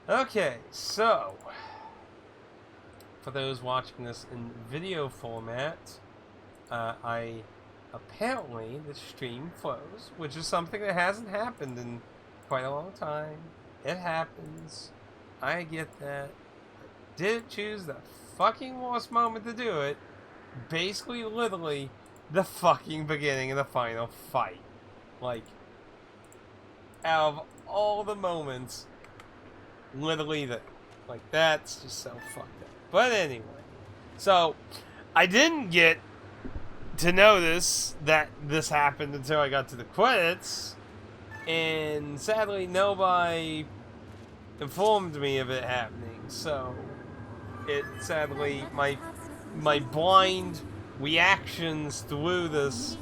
Okay, so for those watching this in video format, I apparently the stream froze, which is something that hasn't happened in quite a long time. It happens. I get that. I didn't choose the fucking worst moment to do it. Basically, literally, the fucking beginning of the final fight. Like, out of all the moments, literally that's just so fucked up. But anyway, so I didn't get to notice that this happened until I got to the credits, and sadly nobody informed me of it happening. So it sadly my blind reactions through this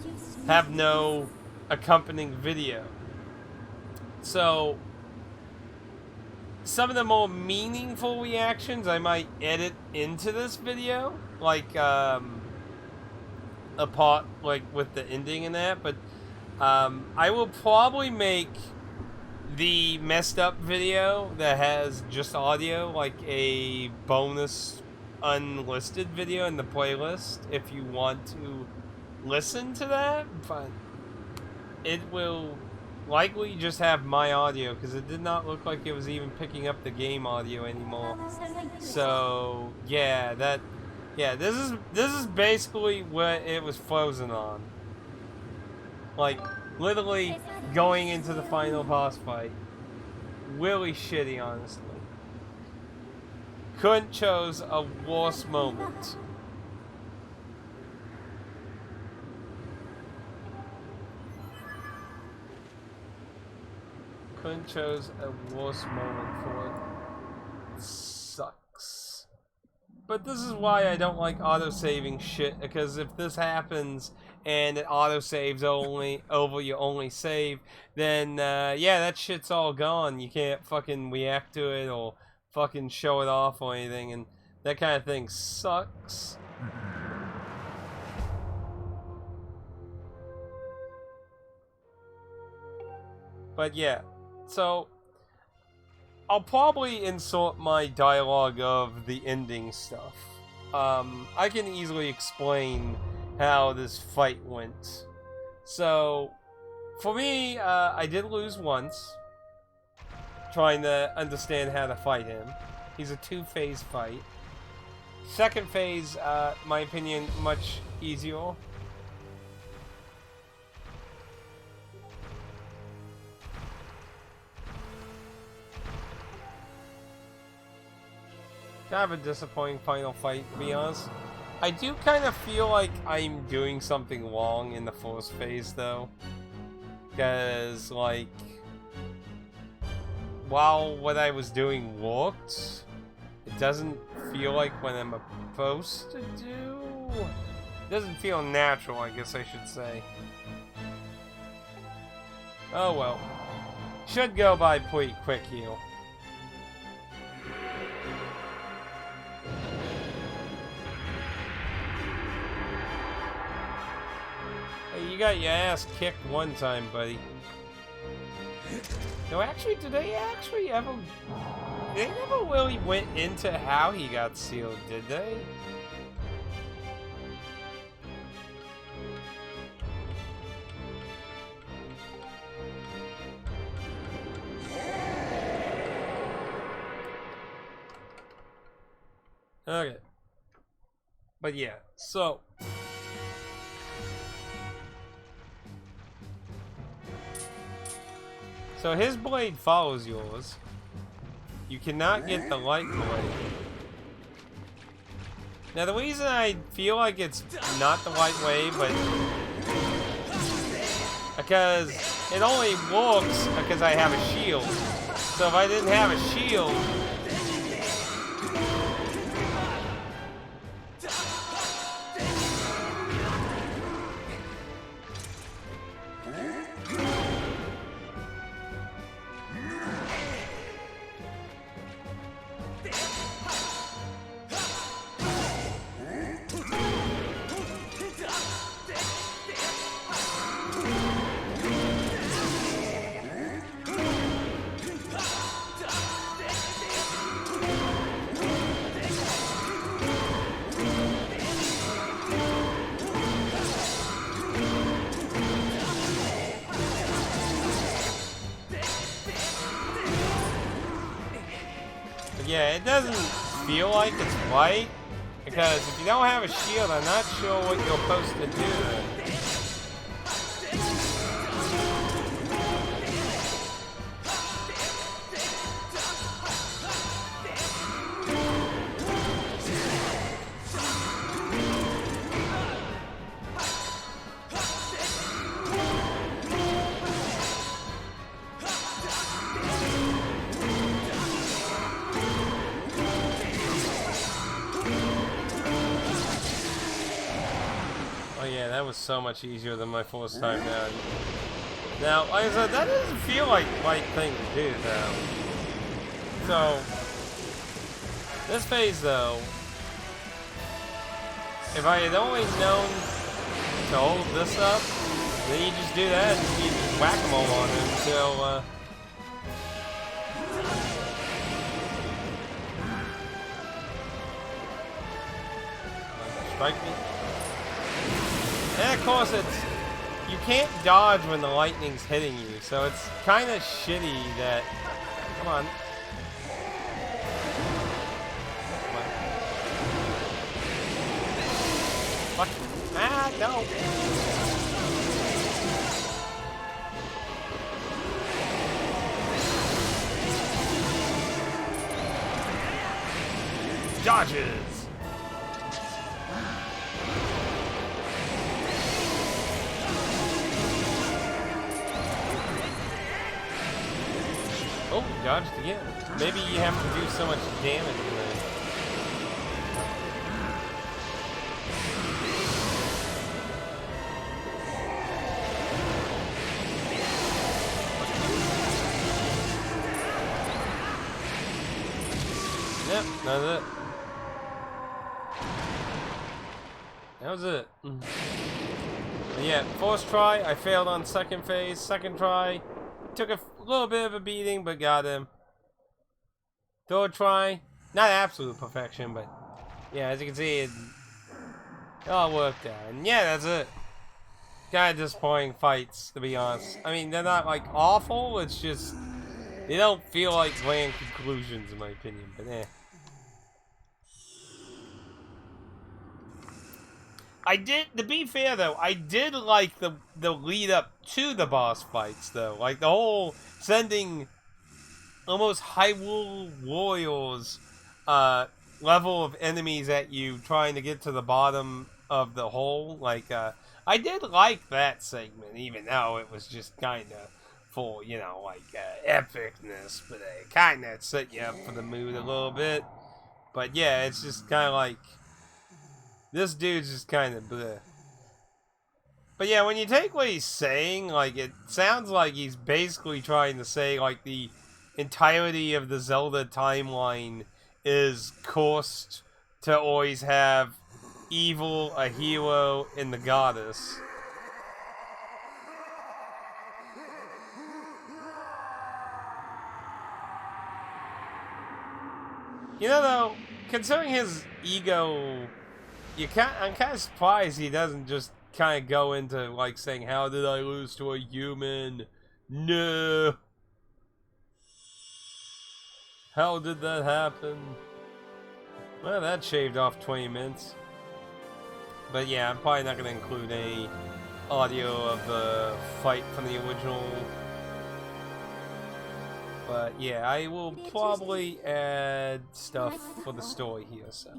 have no accompanying video. So some of the more meaningful reactions I might edit into this video, like a part like with the ending and that, but I will probably make the messed up video that has just audio like a bonus unlisted video in the playlist if you want to listen to that, but it will likely just have my audio because it did not look like it was even picking up the game audio anymore. So yeah, this is basically what it was frozen on. Like literally going into the final boss fight. Really shitty, honestly. Couldn't chose a worse moment. Couldn't chose a worse moment for it. Sucks. But this is why I don't like auto-saving shit, because if this happens and it auto-saves only over your only save, then yeah, that shit's all gone. You can't fucking react to it or fucking show it off or anything, and that kind of thing sucks. But yeah, so I'll probably insert my dialogue of the ending stuff. I can easily explain how this fight went. So, for me, I did lose once, trying to understand how to fight him. He's a 2-phase fight. Second phase, my opinion, much easier. Kind of a disappointing final fight, to be honest. I do kind of feel like I'm doing something wrong in the first phase, though. Because, like, while what I was doing worked, it doesn't feel like what I'm supposed to do. It doesn't feel natural, I guess I should say. Oh well. Should go by pretty quick here. You got your ass kicked one time, buddy. No, actually, did they ever... They never really went into how he got sealed, did they? Okay. But yeah, so... So his blade follows yours. You cannot get the light blade. Now the reason I feel like it's not the light way, but because it only works because I have a shield. So if I didn't have a shield, yeah, it doesn't feel like it's white, because if you don't have a shield, I'm not sure what you're supposed to do. Oh yeah, that was so much easier than my first time down. Now, like I said, that doesn't feel like the right thing to do, though. So, this phase, though, if I had only known to hold this up, then you just do that and you just whack them all on it until, strike me. And of course, you can't dodge when the lightning's hitting you, so it's kind of shitty that. Come on. Fuck. Ah, no. Dodges. Oh, dodged again. Maybe you have to do so much damage with it. Yep, that's it. That was it. But yeah, first try, I failed on second phase. Second try, took a little bit of a beating, but got him. Third try, not absolute perfection, but yeah, as you can see, it all worked out. And yeah, that's it. Kind of disappointing fights, to be honest. I mean, they're not like awful, it's just they don't feel like grand conclusions, in my opinion, but eh. I did, to be fair though, I did like the lead up to the boss fights though. Like the whole sending almost Hyrule Warriors level of enemies at you trying to get to the bottom of the hole. Like I did like that segment, even though it was just kind of full, you know, like epicness, but it kind of set you up for the mood a little bit. But yeah, it's just kind of like this dude's just kind of bleh. But yeah, when you take what he's saying, like, it sounds like he's basically trying to say, like, the entirety of the Zelda timeline is cursed to always have evil, a hero, and the goddess. You know, though, considering his ego, I'm kind of surprised he doesn't just kind of go into, like, saying, how did I lose to a human? No. How did that happen? Well, that shaved off 20 minutes. But yeah, I'm probably not going to include any audio of the fight from the original. But yeah, I will probably add stuff for the story here, so.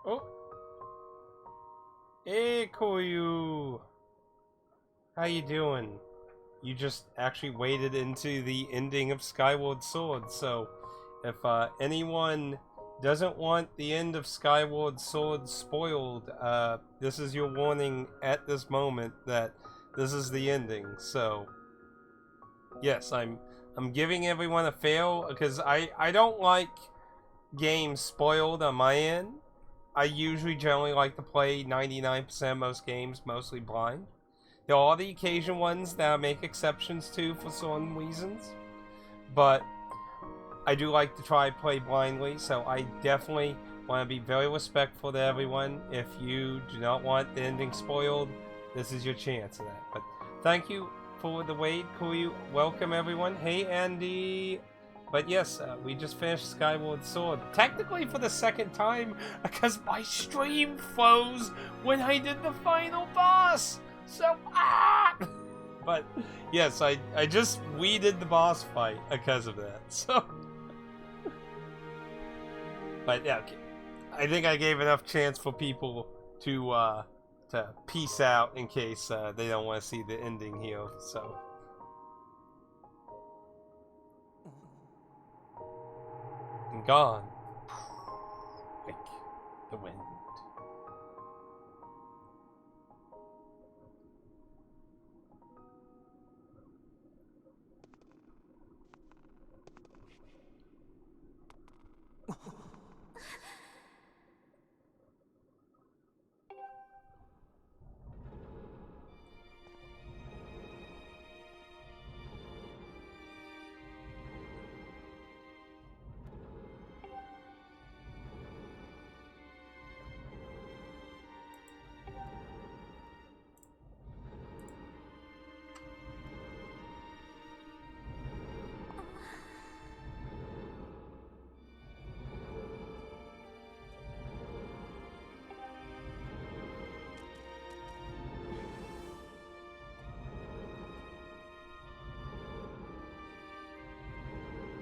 Oh, hey Koyu, how you doing? You just actually waded into the ending of Skyward Sword, so if anyone doesn't want the end of Skyward Sword spoiled, this is your warning at this moment that this is the ending. So yes, I'm giving everyone a fail because I don't like games spoiled on my end. I usually generally like to play 99% of most games mostly blind. There are the occasion ones that I make exceptions to for some reasons, but I do like to try play blindly, so I definitely want to be very respectful to everyone. If you do not want the ending spoiled, this is your chance of that. But thank you for the wait, crew. Welcome everyone. Hey Andy. But yes, we just finished Skyward Sword. Technically for the second time, because my stream froze when I did the final boss. So, But yes, I just redid the boss fight because of that. So, but yeah, okay. I think I gave enough chance for people to peace out in case they don't want to see the ending here. So. And gone, like the wind.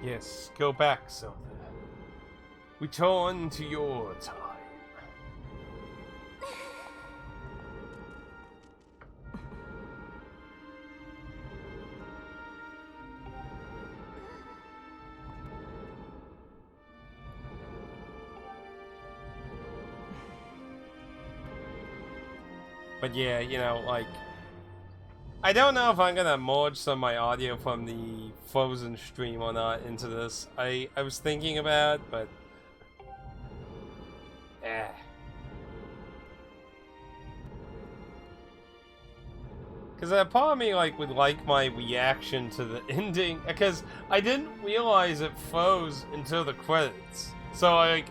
Yes, go back, Zelda. Return to your time. But yeah, you know, like, I don't know if I'm gonna merge some of my audio from the Frozen stream or not into this. I was thinking about it, but because part of me like would like my reaction to the ending, because I didn't realize it froze until the credits. So I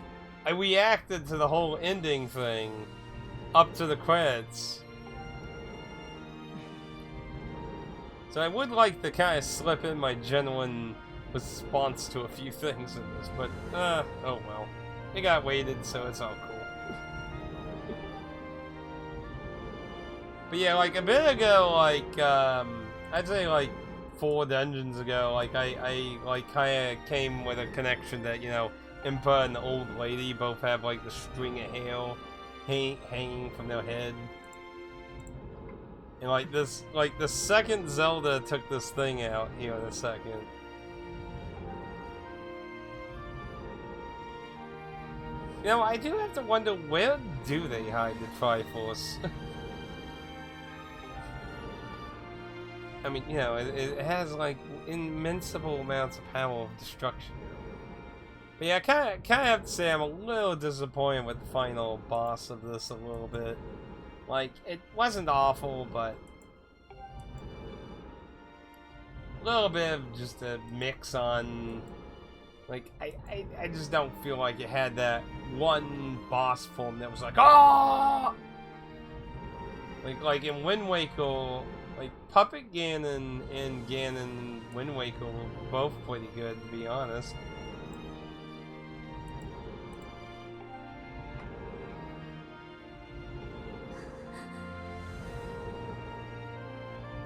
reacted to the whole ending thing up to the credits. So I would like to kind of slip in my genuine response to a few things in this, but, oh well. It got weighted, so it's all cool. But yeah, like, a bit ago, like, I'd say, like, 4 dungeons ago, like, I like, kind of came with a connection that, you know, Impa and the old lady both have, like, the string of hair hanging from their head. And like this, like the second Zelda took this thing out here in a second. You know, I do have to wonder, where do they hide the Triforce? I mean, you know, it has like immensible amounts of power of destruction. But yeah, I kind of have to say I'm a little disappointed with the final boss of this a little bit. Like, it wasn't awful, but a little bit of just a mix on, like, I just don't feel like it had that one boss form that was like, ah! Like in Wind Waker, like, Puppet Ganon and Ganon Wind Waker were both pretty good, to be honest.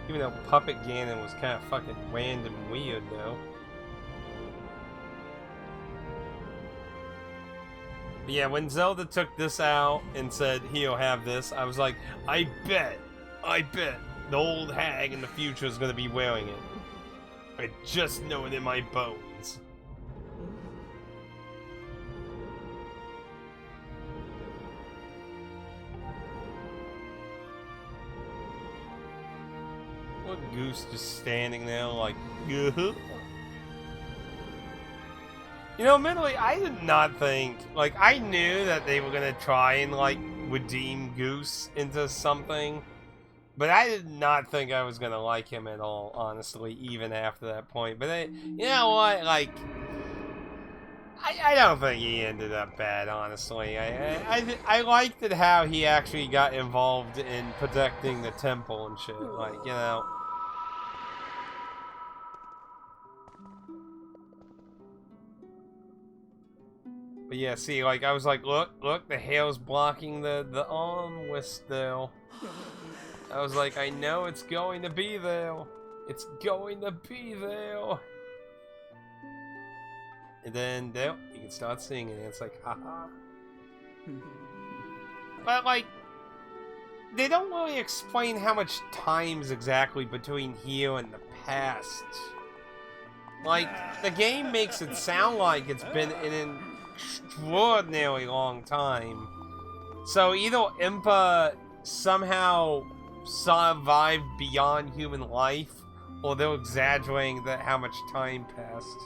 Even though Puppet Ganon was kind of fucking random weird, though. But yeah, when Zelda took this out and said, he'll have this, I was like, I bet the old hag in the future is going to be wearing it. I just know it in my bones. What Goose just standing there like, you know, mentally, I did not think, like, I knew that they were gonna try and, like, redeem Goose into something, But I did not think I was gonna like him at all, honestly, even after that point. But you know what? Like, I don't think he ended up bad, honestly. I liked it how he actually got involved in protecting the temple and shit. Like, you know. But yeah, see, like, I was like, look, the hail's blocking the arm whistle. I was like, I know it's going to be there. It's going to be there. And then, there, you can start singing, and it's like, haha. But, like, they don't really explain how much time's exactly between here and the past. Like, the game makes it sound like it's been an extraordinarily long time. So either Impa somehow survived beyond human life, or they're exaggerating how much time passed.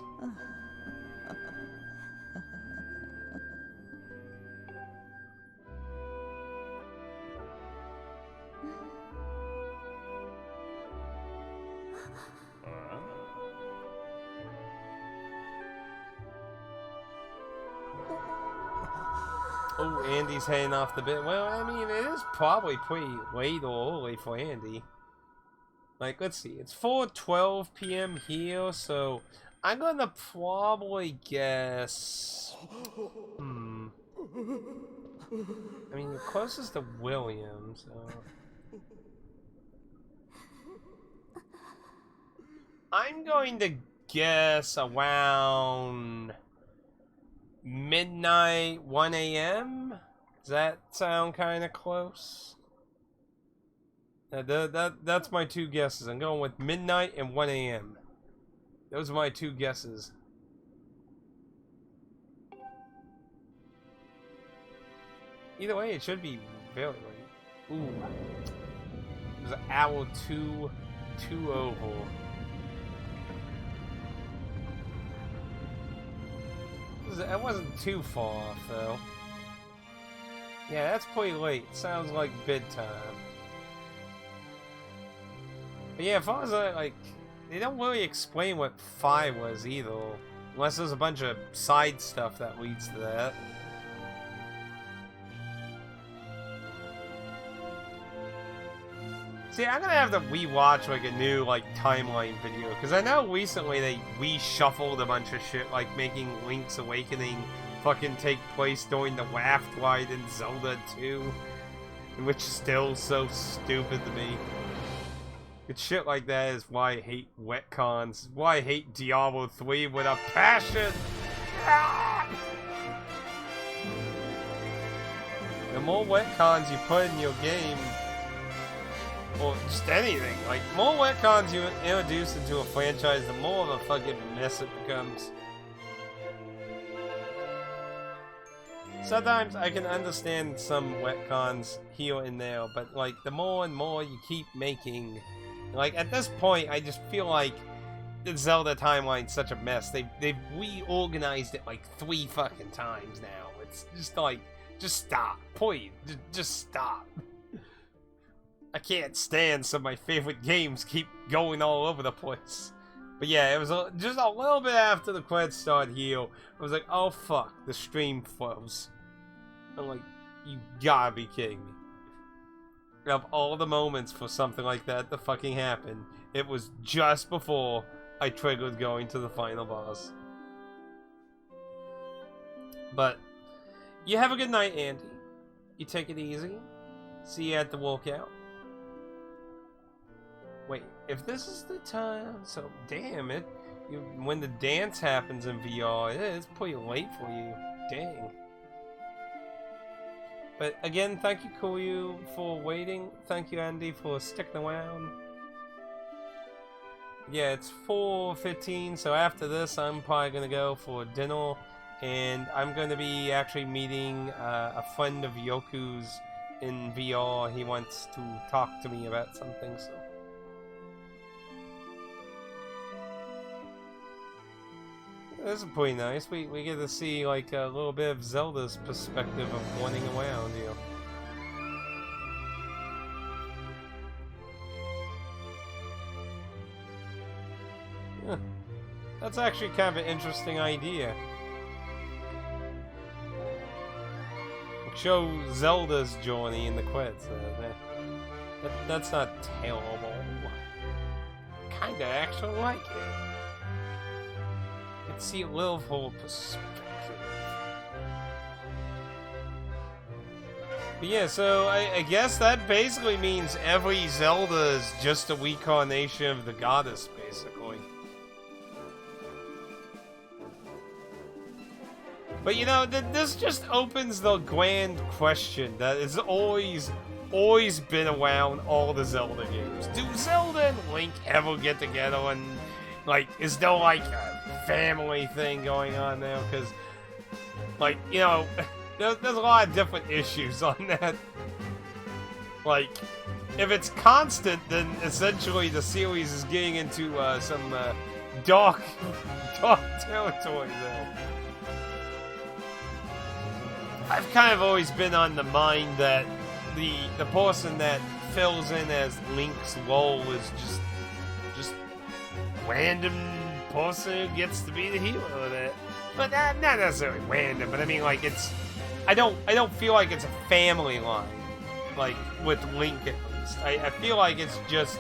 Oh, Andy's heading off the bit. Well, I mean, it is probably pretty late or early for Andy. Like, let's see. It's 4:12 p.m. here, so I'm gonna probably guess... I mean, you're closest to William, so... I'm going to guess around... midnight, 1 a.m.? Does that sound kind of close? That's my two guesses. I'm going with midnight and 1 a.m. Those are my two guesses. Either way, it should be very late. Ooh. It was an hour 2 oval. It wasn't too far off, though. Yeah, that's pretty late. Sounds like bedtime. But yeah, as far as like, they don't really explain what Phi was either. Unless there's a bunch of side stuff that leads to that. See, I'm gonna have to rewatch like a new like timeline video, because I know recently they reshuffled a bunch of shit, like making Link's Awakening fucking take place during the Raft Ride in Zelda 2, which is still so stupid to me. It's shit like that is why I hate retcons, why I hate Diablo 3 with a passion! Ah! The more retcons you put in your game, or just anything, like, more retcons you introduce into a franchise, the more of a fucking mess it becomes. Sometimes I can understand some retcons here and there, but, like, the more and more you keep making, like, at this point, I just feel like the Zelda timeline's such a mess. They've reorganized it, like, 3 fucking times now. It's just like, just stop. Please, just stop. I can't stand some of my favorite games keep going all over the place. But yeah, it was just a little bit after the credits started here. I was like, oh fuck, the stream froze. I'm like, you gotta be kidding me. Of all the moments for something like that to fucking happen, it was just before I triggered going to the final boss. But, you have a good night, Andy. You take it easy. See you at the walkout. Wait, if this is the time, so damn it, when the dance happens in VR, it's pretty late for you. Dang. But again, thank you, Koyu, for waiting. Thank you, Andy, for sticking around. Yeah, it's 4:15, so after this, I'm probably gonna go for dinner, and I'm gonna be actually meeting a friend of Yoku's in VR. He wants to talk to me about something, so. This is pretty nice. We get to see like a little bit of Zelda's perspective of running around here. That's actually kind of an interesting idea. Show Zelda's journey in the quiz. That's not terrible. Kinda actually like it. You can see a little whole perspective. But yeah, so I guess that basically means every Zelda is just a reincarnation of the goddess, basically. But you know, this just opens the grand question that has always been around all the Zelda games. Do Zelda and Link ever get together, and like, is there like a family thing going on there? Because, like, you know, there's a lot of different issues on that. Like, if it's constant, then essentially the series is getting into some dark territory there. I've kind of always been on the mind that the person that fills in as Link's role is just random person who gets to be the hero of it. But not necessarily random, but I mean, like, it's I don't feel like it's a family line, like with Link at least. I feel like it's just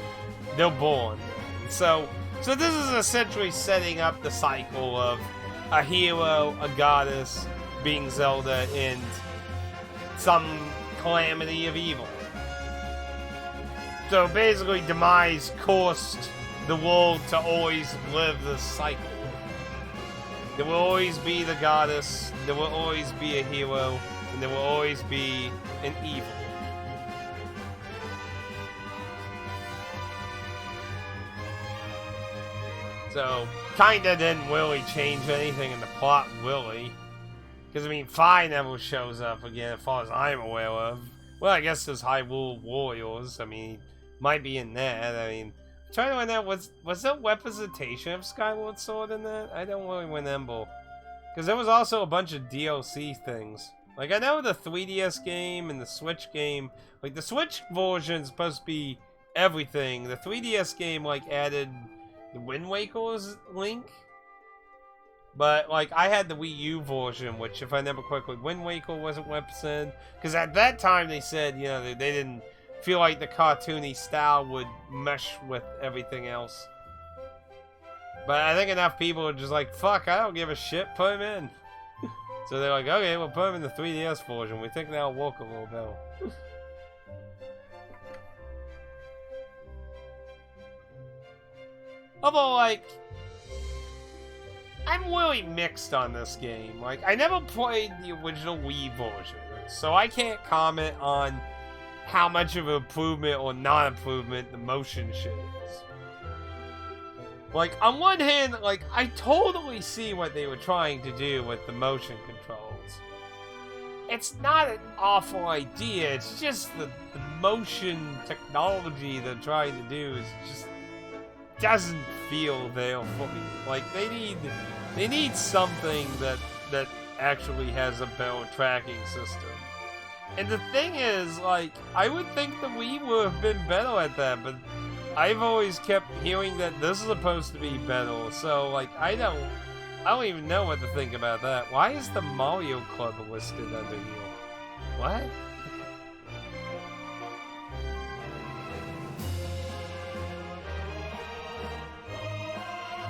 they're born. So this is essentially setting up the cycle of a hero, a goddess, being Zelda, and some calamity of evil. So basically, Demise cursed the world to always live this cycle. There will always be the goddess, there will always be a hero, and there will always be an evil. So, kinda didn't really change anything in the plot, really. Because, I mean, Fi never shows up again, as far as I'm aware of. Well, I guess there's Hyrule Warriors. I mean, he might be in that. I mean, I'm trying to find out, was there representation of Skyward Sword in that? I don't really remember. Because there was also a bunch of DLC things. Like, I know the 3DS game and the Switch game, like, the Switch version is supposed to be everything. The 3DS game, like, added the Wind Waker's Link. But, like, I had the Wii U version, which, if I remember correctly, Wind Waker wasn't represented. Because at that time, they said, you know, they didn't feel like the cartoony style would mesh with everything else. But I think enough people are just like, fuck, I don't give a shit, put him in. So they're like, okay, we'll put him in the 3DS version. We think that'll work a little better. Although, like, I'm really mixed on this game. Like, I never played the original Wii version, so I can't comment on how much of an improvement or non-improvement the motion shit is. Like, on one hand, like, I totally see what they were trying to do with the motion controls. It's not an awful idea, it's just the motion technology they're trying to do is just doesn't feel there for me. Like, they need something that actually has a better tracking system. And the thing is, like, I would think the Wii would have been better at that, but I've always kept hearing that this is supposed to be better, so, like, I don't even know what to think about that. Why is the Mario Club listed under here? What?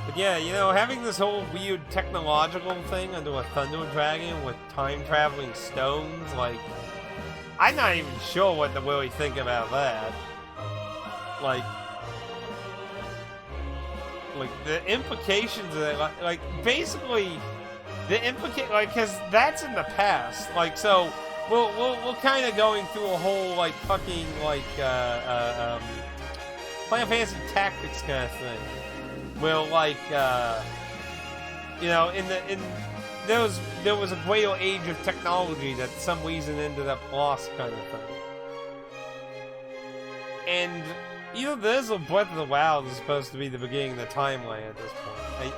But yeah, you know, having this whole weird technological thing under a Thunder Dragon with time-traveling stones, like, I'm not even sure what to really think about that. Like the implications of it, like basically, the because that's in the past. Like, so, we're kind of going through a whole, like, fucking, like, Final Fantasy Tactics kind of thing. Well, like, you know, there was a greater age of technology that for some reason ended up lost, kind of thing. And either this or Breath of the Wild is supposed to be the beginning of the timeline at this point.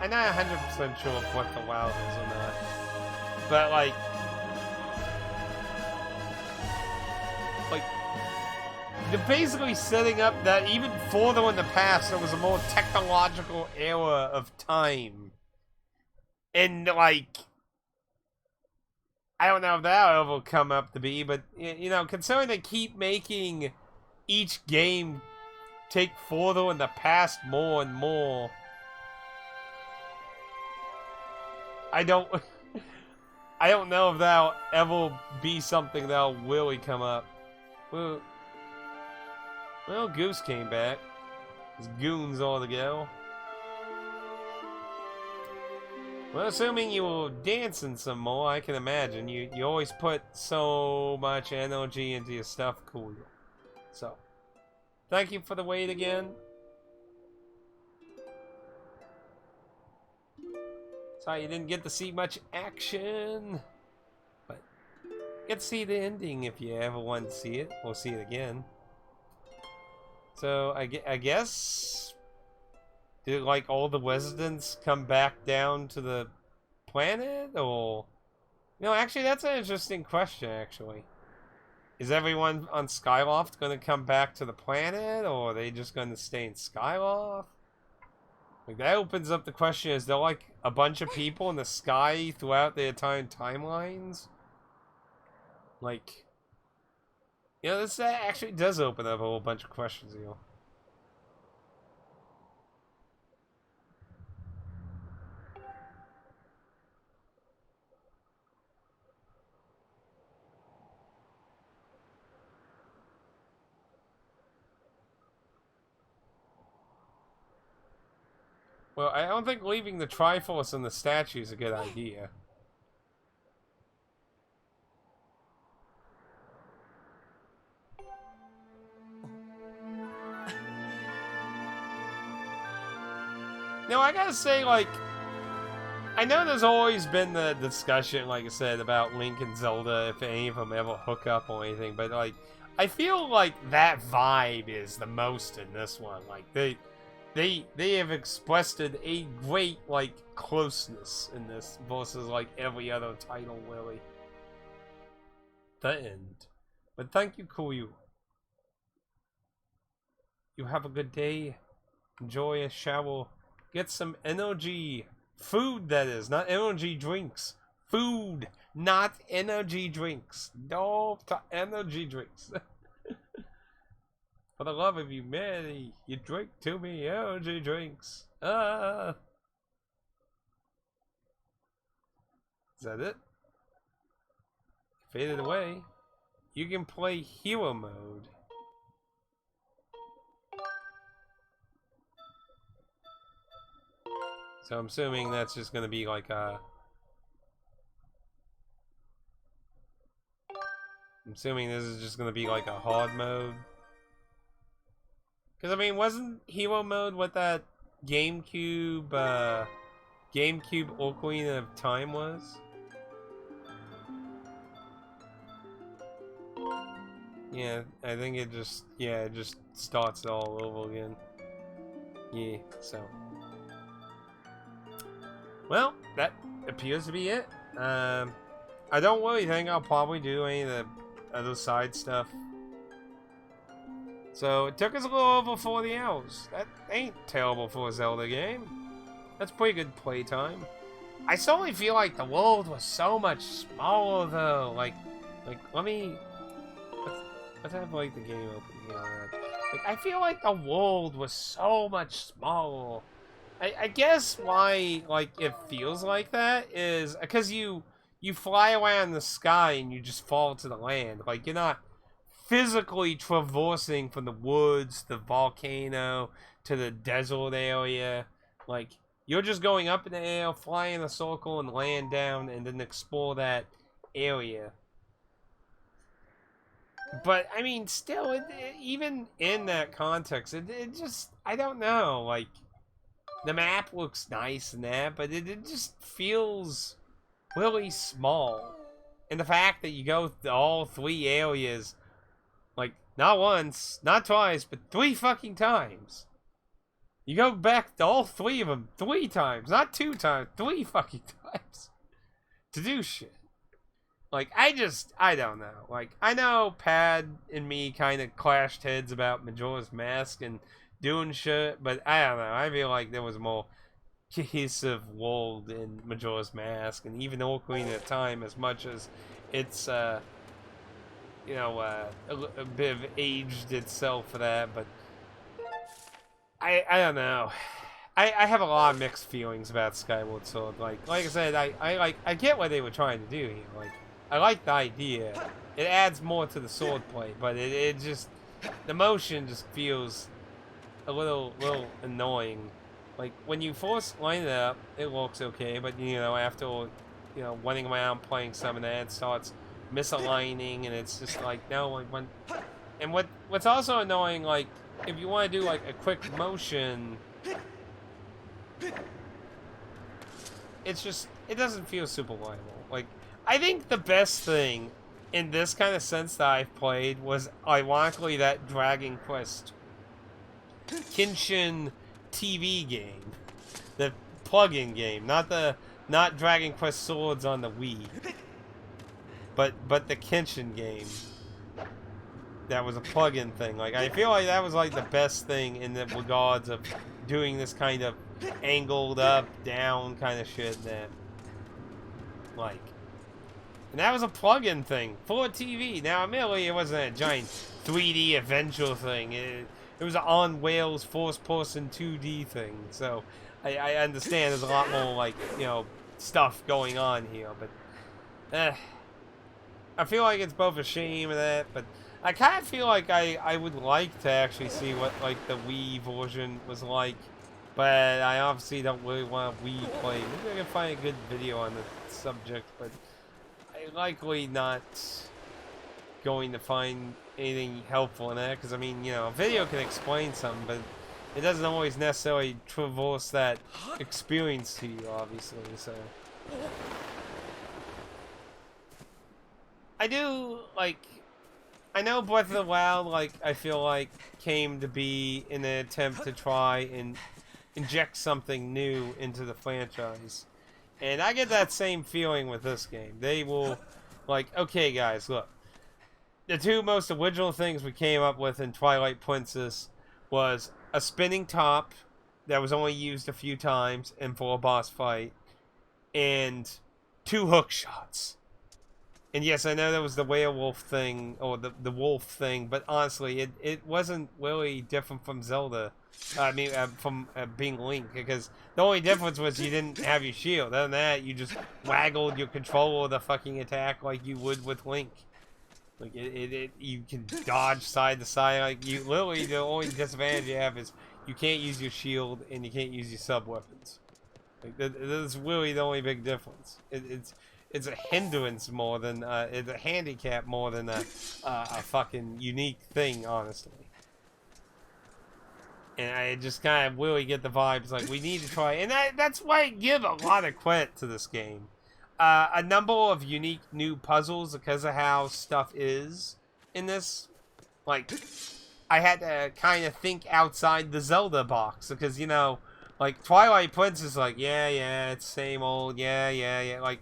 I'm not 100% sure if Breath of the Wild is or not. But, like, they're basically setting up that even further in the past, there was a more technological era of time. And, like, I don't know if that'll ever come up to be, but, you know, considering they keep making each game take further in the past more and more, I don't know if that'll ever be something that'll really come up. Well, Goose came back. His goons all together. Well, assuming you were dancing some more, I can imagine. You always put so much energy into your stuff, cool. So, thank you for the wait again. Sorry you didn't get to see much action. But, get to see the ending if you ever want to see it. Or see it again. So, I guess... Did, like, all the residents come back down to the planet, or... No, actually, that's an interesting question, actually. Is everyone on Skyloft going to come back to the planet, or are they just going to stay in Skyloft? Like, that opens up the question, is there, like, a bunch of people in the sky throughout the entire timelines? Like... You know, this actually does open up a whole bunch of questions, you know. Well, I don't think leaving the Triforce and the statue is a good idea. Now, I gotta say, like, I know there's always been the discussion, like I said, about Link and Zelda, if any of them ever hook up or anything, but, like, I feel like that vibe is the most in this one. Like, they have expressed a great, like, closeness in this versus, like, every other title, really. The end. But thank you, Kuyu. You have a good day. Enjoy a shower. Get some energy. Food, that is. Not energy drinks. Food. Not energy drinks. No to energy drinks. For the love of humanity, you drink too many energy drinks. Is that it? Faded away. You can play hero mode. So I'm assuming that's just gonna be like a... I'm assuming this is just gonna be like a hard mode. Because, I mean, wasn't hero mode what that GameCube Ocarina of Time was? Yeah, I think it just, it just starts it all over again. Yeah, so... Well, that appears to be it. I don't really think I'll probably do any of the other side stuff. So, it took us a little over 40 hours. That ain't terrible for a Zelda game. That's pretty good playtime. I suddenly feel like the world was so much smaller, though. Like, let me... Let's have, like, the game open here. Like, I feel like the world was so much smaller. I guess why, like, it feels like that is because you fly around the sky and you just fall to the land. Like, you're not physically traversing from the woods, the volcano, to the desert area. Like, you're just going up in the air, fly in a circle, and land down, and then explore that area. But, I mean, still, even in that context, it just, I don't know, like... The map looks nice and that, but it just feels really small. And the fact that you go to all 3 areas, like, not once, not twice, but 3 fucking times. You go back to all 3 of them 3 times, not 2 times, 3 fucking times. To do shit. Like, I don't know. Like, I know Pad and me kind of clashed heads about Majora's Mask and doing shit, but I don't know. I feel like there was more cohesive world in Majora's Mask, and even Ocarina of Time, as much as it's, a bit of aged itself for that, but I don't know. I have a lot of mixed feelings about Skyward Sword. Like I said, I get what they were trying to do here. Like, I like the idea. It adds more to the swordplay, but it just, the motion just feels a little annoying. Like, when you first line it up, it looks okay, but after running around playing some of that, it starts misaligning, and it's just like, no, like when. And what's also annoying, like, if you want to do like a quick motion, it's just, it doesn't feel super reliable. Like, I think the best thing in this kind of sense that I've played was ironically that Dragon Quest Kenshin TV game, the plug-in game, not Dragon Quest Swords on the Wii, but the Kenshin game. That was a plug-in thing. Like, I feel like that was like the best thing in the regards of doing this kind of angled up, down kind of shit that, like, and that was a plug-in thing for TV. Now, admittedly, it wasn't a giant 3D adventure thing. It was an on-rails, first-person 2D thing. So, I understand there's a lot more, like, stuff going on here. But, I feel like it's both a shame of that, but I kind of feel like I would like to actually see what, like, the Wii version was like. But I obviously don't really want a Wii play. Maybe I can find a good video on the subject, but I'm likely not going to find anything helpful in that, because, I mean, a video can explain something, but it doesn't always necessarily traverse that experience to you, obviously, so. I do, like, I know Breath of the Wild, like, I feel like came to be in an attempt to try and inject something new into the franchise. And I get that same feeling with this game. They will, like, okay guys, look. The two most original things we came up with in Twilight Princess was a spinning top that was only used a few times and for a boss fight, and 2 hook shots. And yes, I know that was the werewolf thing, or the wolf thing, but honestly, it wasn't really different from Zelda. I mean, from being Link, because the only difference was you didn't have your shield. Other than that, you just waggled your controller the fucking attack like you would with Link. Like, you can dodge side to side. Like, you literally, the only disadvantage you have is you can't use your shield and you can't use your sub-weapons. Like, that's really the only big difference. It's a hindrance more than, it's a handicap more than a fucking unique thing, honestly. And I just kind of really get the vibes, like, we need to try, and that's why I give a lot of credit to this game. A number of unique new puzzles because of how stuff is in this. Like, I had to kind of think outside the Zelda box, because, like, Twilight Princess, like, yeah, it's same old, yeah, like,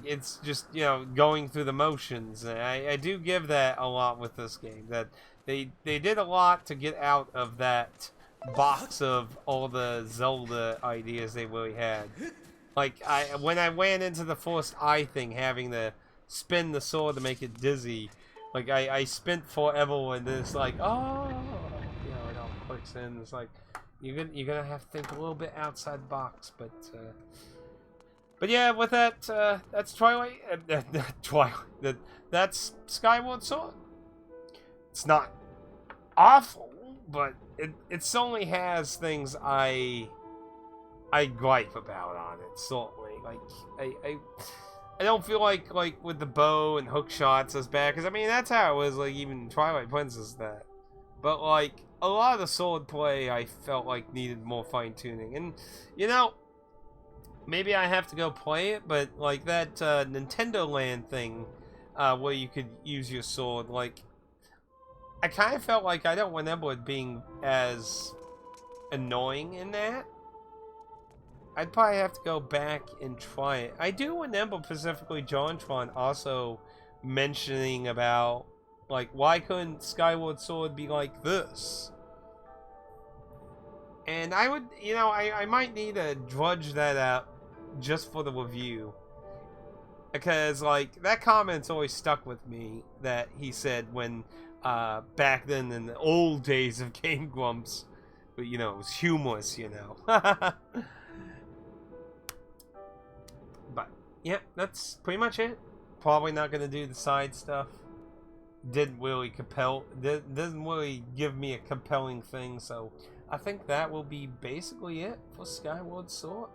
it's just, going through the motions. And I do give that a lot with this game. That they did a lot to get out of that box of all the Zelda ideas they really had. Like, when I went into the first eye thing, having to spin the sword to make it dizzy, like, I spent forever, and then it's like, oh, it all clicks in. It's like, you're gonna have to think a little bit outside the box, but yeah, with that, that's Twilight. That's Skyward Sword. It's not awful, but it certainly has things I gripe about on it. Certainly, like I don't feel like with the bow and hook shots as bad, because I mean that's how it was, like, even Twilight Princess that. But like a lot of the sword play, I felt like needed more fine tuning, and maybe I have to go play it, but like that Nintendo Land thing, where you could use your sword, like, I kind of felt like I don't remember it being as annoying in that. I'd probably have to go back and try it. I do remember specifically JonTron also mentioning about, like, why couldn't Skyward Sword be like this? And I would, you know, I might need to drudge that out just for the review. Because, like, that comment's always stuck with me that he said when, back then in the old days of Game Grumps, but, you know, it was humorous, you know. But, yeah, that's pretty much it. Probably not gonna do the side stuff. Didn't really doesn't really give me a compelling thing, so I think that will be basically it for Skyward Sword.